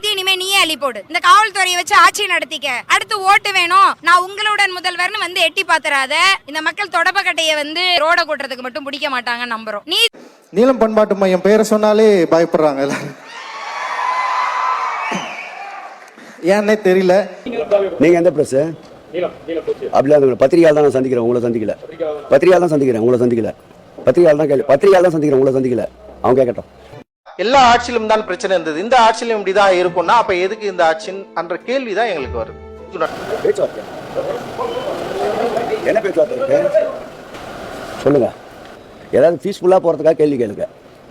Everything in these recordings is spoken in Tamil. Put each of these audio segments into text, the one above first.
எல்லாத்தையும் இனிமே நீயே அள்ளி போடு. இந்த காவல்துறையை வச்சு ஆட்சி நடத்திக்க. அடுத்து ஓட்டு வேணும், நான் உங்களுடன் முதல்வர்னு வந்து எட்டி பாத்துறாத. இந்த மக்கள் தொடப்பக்கட்டைய வந்து ரோட கூட்டுறதுக்கு மட்டும் பிடிக்க மாட்டாங்க நம்புறோம். நீலம் பண்பாட்டு மையம் பேரை சொன்னாலே பயப்படுறாங்க எல்லாரும். ஏன்னே தெரியல. நீங்க எந்த பிரஸ்? அப்படிலாம் பத்திரிகையால் தான் நான் சந்திக்கிறேன், உங்களை சந்திக்கல. பத்திரிகையால் தான் சந்திக்கிறேன், உங்களை சந்திக்கல. பத்திரிகையால் தான் சந்திக்கிறேன், உங்களை சந்திக்கல. அவங்க கேட்கட்டும். எல்லா ஆட்சியிலும் தான் பிரச்சனை இருந்தது, இந்த ஆட்சியிலும் இப்படிதான் இருக்கும்னா அப்ப எதுக்கு இந்த ஆட்சின்ற கேள்விதான் எங்களுக்கு வருது. பேச்சுவார்த்தை என்ன பேச்சுவார்த்தை இருக்கு சொல்லுங்க. ஏதாவது பீஸ்ஃபுல்லா போறதுக்காக கேள்வி கேளுங்க.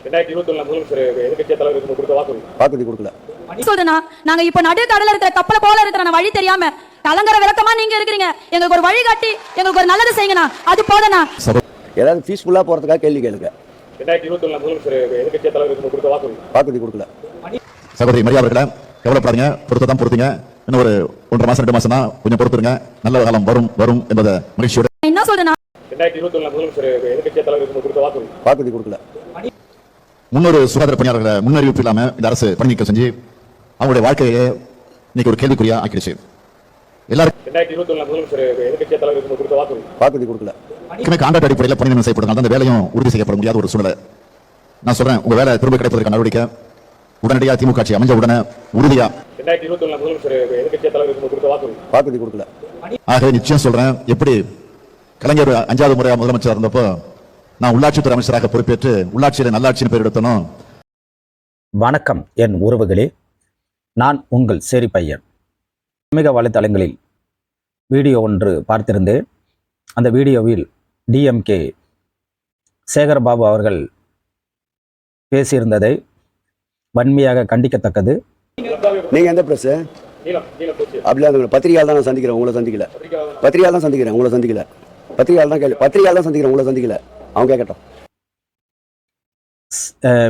2021 முதலமைச்சர் எதிர்க்கட்சி தலைவருக்கு கொடுத்த வாக்குறுதி கொடுக்கல. சொல்றேன்னா நாங்க இப்ப நடு கடல இருக்கிற கப்பல போல இருக்கிற வழி தெரியாம கலங்கர விளக்கமா நீங்க இருக்கிறீங்க. எங்களுக்கு ஒரு வழி காட்டி எங்களுக்கு ஒரு நல்லது செய்யுங்கண்ணா, அது போதனா. ஏதாவது பீஸ்ஃபுல்லா போறதுக்காக கேள்வி கேளுங்க. 2021 முதலமைச்சர் எதிர்க்கட்சி தலைவருக்கு கொடுத்த வாக்குறுதி கொடுக்கல. சகோதரி மரியா அவர்களே, கவலைப்படாதீங்க, பொறுத்ததான் பொறுத்தீங்க. இன்னும் ஒரு 1.5 மாசம் 2 மாசம் தான், கொஞ்சம் பொறுத்துருங்க. நல்ல காலம் வரும் வரும் என்பதை மகிழ்ச்சியோட என்ன சொல்றேன்னா 2021 முதலமைச்சர் எதிர்க்கட்சி தலைவருக்கு கொடுத்த வாக்குறுதி கொடுக்கல. முன்னொரு சுகாதார பணியாளர்களை முன்னறிவிப்பு இல்லாம இந்த அரசு பணி நீக்கம் செஞ்சு அவங்களுடைய வாழ்க்கையை இன்னைக்கு ஒரு கேள்விக்குறியா ஆக்கிடுச்சு. எல்லாரும் 2021 முதலமைச்சர் எதிர்க்கட்சி தலைவருக்கு கொடுத்த வாக்குறுதி கொடுக்கல. கான்ட்ராக்ட் அடிப்படையில் பணி நியமனம் செய்யப்படுறதுனால அந்த வேலையும் உறுதி செய்யப்பட முடியாத ஒரு சூழ்நிலை. நான் சொல்றேன், உங்க வேலை திரும்ப கிடைப்பதற்கான நடவடிக்கை உடனடியாக திமுக ஆட்சி அமைஞ்ச உடனே உறுதியா 2021 முதலமைச்சர் எதிர்க்கட்சி தலைவருக்கு கொடுத்த வாக்குறுதி கொடுக்கல. ஆக நிச்சயம் சொல்றேன், எப்படி கலைஞர் 5வது முறையா முதலமைச்சர் இருந்தப்போ நான் உள்ளாட்சித்துறை அமைச்சராக பொறுப்பேற்று உள்ளாட்சியில நல்லாட்சியின் பேர் எடுத்தனும். வணக்கம் என் உறவுகளே, நான் உங்கள் சேரி பையன். சமூக வலைத்தளங்களில் வீடியோ ஒன்று பார்த்திருந்தேன். அந்த வீடியோவில் டிஎம்கே சேகர்பாபு அவர்கள் பேசியிருந்ததை வன்மையாக கண்டிக்கத்தக்கது. நீங்க எந்த பிரஸ்? அப்படிலாம் பத்திரிகையால் தான் நான் சந்திக்கிறேன், உங்களை சந்திக்கல. பத்திரிகையால் தான் சந்திக்கிறேன், உங்களை சந்திக்கல. பத்திரிகையால் தான் சந்திக்கிறேன், உங்களை சந்திக்கல. அவங்க கேட்கட்டும்.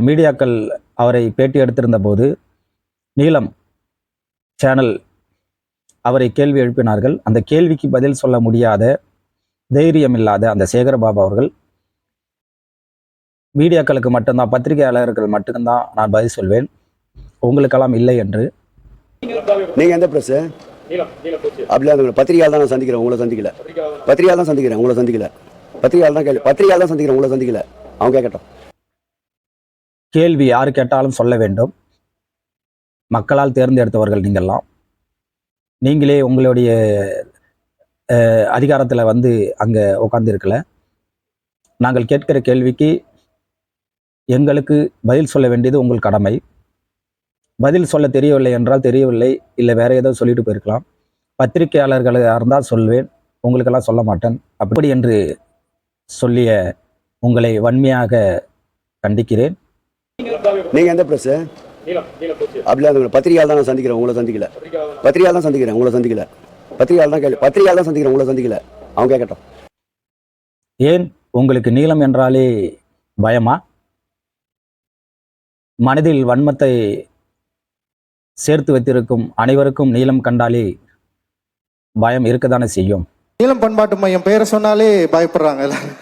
மீடியாக்கள் அவரை பேட்டி எடுத்திருந்த போது நீலம் சேனல் அவரை கேள்வி எழுப்பினார்கள். அந்த கேள்விக்கு பதில் சொல்ல முடியாத, தைரியம் இல்லாத அந்த சேகர்பாபு அவர்கள் மீடியாக்களுக்கு மட்டும்தான், பத்திரிகையாளர்கள் மட்டும்தான் நான் பதில் சொல்வேன், உங்களுக்கெல்லாம் இல்லை என்று. நீங்க எந்த பிரஸ்? அப்படிலாம் பத்திரிகையால் தான் நான் சந்திக்கிறேன், உங்களை சந்திக்கல. பத்திரிகையால் தான் சந்திக்கிறேன், உங்களை சந்திக்கல. பத்திரிகையால் தான் சந்திக்கிறேன், உங்களை சந்திக்கல. அவங்க கேட்கட்டும். கேள்வி யாரு கேட்டாலும் சொல்ல வேண்டும். மக்களால் தேர்ந்தெடுத்தவர்கள் நீங்கள்லாம். நீங்களே உங்களுடைய அதிகாரத்தில் வந்து அங்கே உட்கார்ந்து இருக்கல. நாங்கள் கேட்கிற கேள்விக்கு எங்களுக்கு பதில் சொல்ல வேண்டியது உங்கள் கடமை. பதில் சொல்ல தெரியவில்லை என்றால் தெரியவில்லை, இல்லை வேற ஏதோ சொல்லிட்டு போயிருக்கலாம். பத்திரிகையாளர்களாக இருந்தால் சொல்வேன், உங்களுக்கெல்லாம் சொல்ல மாட்டேன். அப்படி என்று சொல்லிய உங்களை வன்மையாக கண்டிக்கிறேன். நீங்க எந்த பிரஸ்? அப்படிலாம் பத்திரிகையால் தான் நான் சந்திக்கிறேன், உங்களை சந்திக்கல. பத்திரிகையால் தான் சந்திக்கிறேன், உங்களை சந்திக்கல. பத்திரிகையால் தான் சந்திக்கிறேன், உங்களை சந்திக்கல. அவங்க கேட்கட்டும். ஏன் உங்களுக்கு நீலம் என்றாலே பயமா? மனதில் வன்மத்தை சேர்த்து வைத்திருக்கும் அனைவருக்கும் நீலம் கண்டாலே பயம் இருக்கத்தானே செய்யும். நீலம் பண்பாட்டு மையம் பேரை சொன்னாலே பயப்படுறாங்க எல்லாரும்.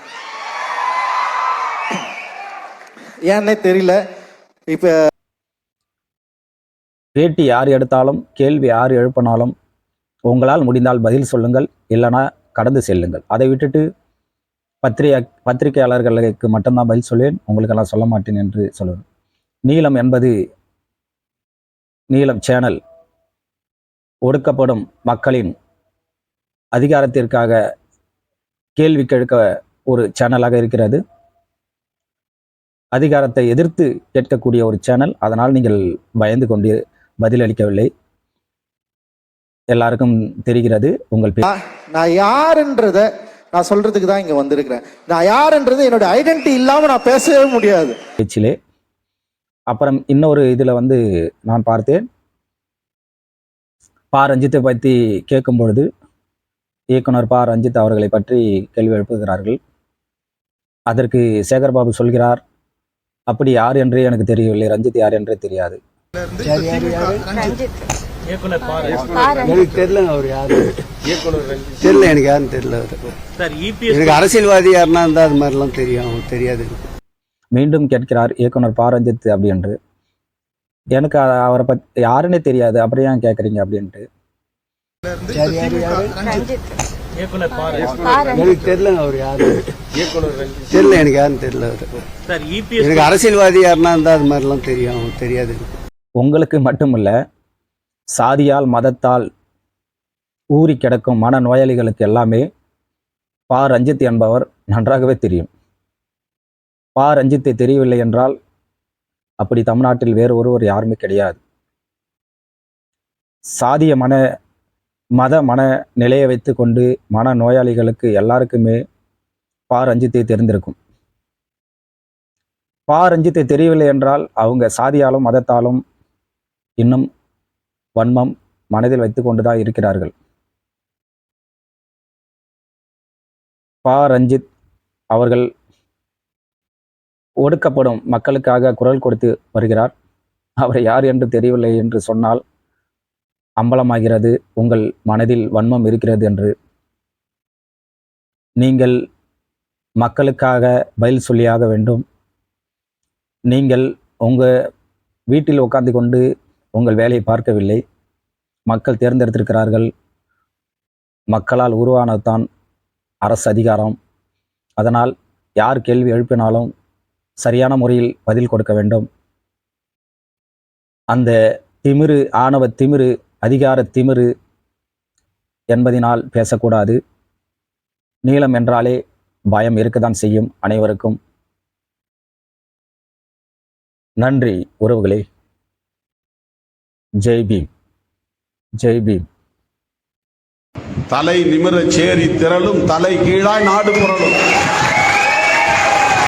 ஏன்னே தெரியல. இப்ப பேட்டி யார் எடுத்தாலும், கேள்வி யார் எழுப்பினாலும் உங்களால் முடிந்தால் பதில் சொல்லுங்கள், இல்லைனா கடந்து செல்லுங்கள். அதை விட்டுட்டு பத்திரிகையாளர்களுக்கு மட்டும்தான் பதில் சொல்வேன், உங்களுக்கெல்லாம் சொல்ல மாட்டேன் என்று சொல்லுவேன். நீலம் என்பது, நீலம் சேனல் ஒடுக்கப்படும் மக்களின் அதிகாரத்திற்காக கேள்வி கேட்க ஒரு சேனலாக இருக்கிறது. அதிகாரத்தை எதிர்த்து கேட்கக்கூடிய ஒரு சேனல். அதனால் நீங்கள் பயந்து கொண்டு பதிலளிக்கவில்லை. எல்லாருக்கும் தெரிகிறது உங்கள் பேர். நான் யாருன்றத நான் சொல்றதுக்கு தான் இங்க வந்திருக்கிறேன். நான் யாருன்றது என்னோட ஐடென்டிட்டி இல்லாம நான் பேசவே முடியாது பேச்சிலே. அப்புறம் இன்னொரு இதுல வந்து நான் பார்த்தேன், பா ரஞ்சித்தை பற்றி கேட்கும் பொழுது இயக்குனர் பா ரஞ்சித் அவர்களை பற்றி கேள்வி எழுப்புகிறார்கள். அதற்கு சேகர்பாபு சொல்கிறார், அப்படி யார் என்றே எனக்கு தெரியவில்லை, ரஞ்சித் யார் என்றே தெரியாது. எனக்கு தெரியல, அவர் யாரு தெரியல, எனக்கு யாருன்னு தெரியல. எனக்கு அரசியல்வாதி யாருன்னா இருந்தா அது மாதிரிலாம் தெரியும், தெரியாது. மீண்டும் கேட்கிறார் இயக்குனர் பா ரஞ்சித் அப்படி என்று. எனக்கு அவரை பற்றி யாருன்னே தெரியாது, அப்புறம் ஏன் கேட்குறீங்க அப்படின்ட்டு. எனக்கு தெரியல அவர் யாரு, தெரியல எனக்கு யாருன்னு தெரியல அவரு. எனக்கு அரசியல்வாதி யாருன்னா இருந்தா அது மாதிரிலாம் தெரியும், தெரியாது. உங்களுக்கு மட்டுமல்ல, சாதியால் மதத்தால் ஊறி கிடக்கும் மன நோயாளிகளுக்கு எல்லாமே பா ரஞ்சித் என்பவர் நன்றாகவே தெரியும். பா ரஞ்சித்தை தெரியவில்லை என்றால் அப்படி தமிழ்நாட்டில் வேறு ஒருவர் யாருமே கிடையாது. சாதிய மத நிலையை வைத்து கொண்டு மன நோயாளிகளுக்கு எல்லாருக்குமே பா ரஞ்சித்தை தெரிந்திருக்கும். பா ரஞ்சித்தை தெரியவில்லை என்றால் அவங்க சாதியாலும் மதத்தாலும் இன்னும் வன்மம் மனதில் வைத்து கொண்டுதான் இருக்கிறார்கள். பா ரஞ்சித் அவர்கள் ஒடுக்கப்படும் மக்களுக்காக குரல் கொடுத்து வருகிறார். அவர் யார் என்று தெரியவில்லை என்று சொன்னால் அம்பலமாகிறது உங்கள் மனதில் வன்மம் இருக்கிறது என்று. நீங்கள் மக்களுக்காக பதில் சொல்லியாக வேண்டும். நீங்கள் உங்கள் வீட்டில் உட்கார்ந்து கொண்டு உங்கள் வேலையை பார்க்கவில்லை. மக்கள் தேர்ந்தெடுத்திருக்கிறார்கள். மக்களால் உருவானதுதான் அரசு அதிகாரம். அதனால் யார் கேள்வி எழுப்பினாலும் சரியான முறையில் பதில் கொடுக்க வேண்டும். அந்த திமிரு, ஆணவ திமிரு, அதிகார திமிரு என்பதினால் பேசக்கூடாது. நீளம் என்றாலே பயம் இருக்கத்தான் செய்யும் அனைவருக்கும். நன்றி உறவுகளே. ஜெய் பீம், ஜெய் பீம். தலை நிமிர சேரி திரளும், தலை கீழாய் நாடு புரளும்.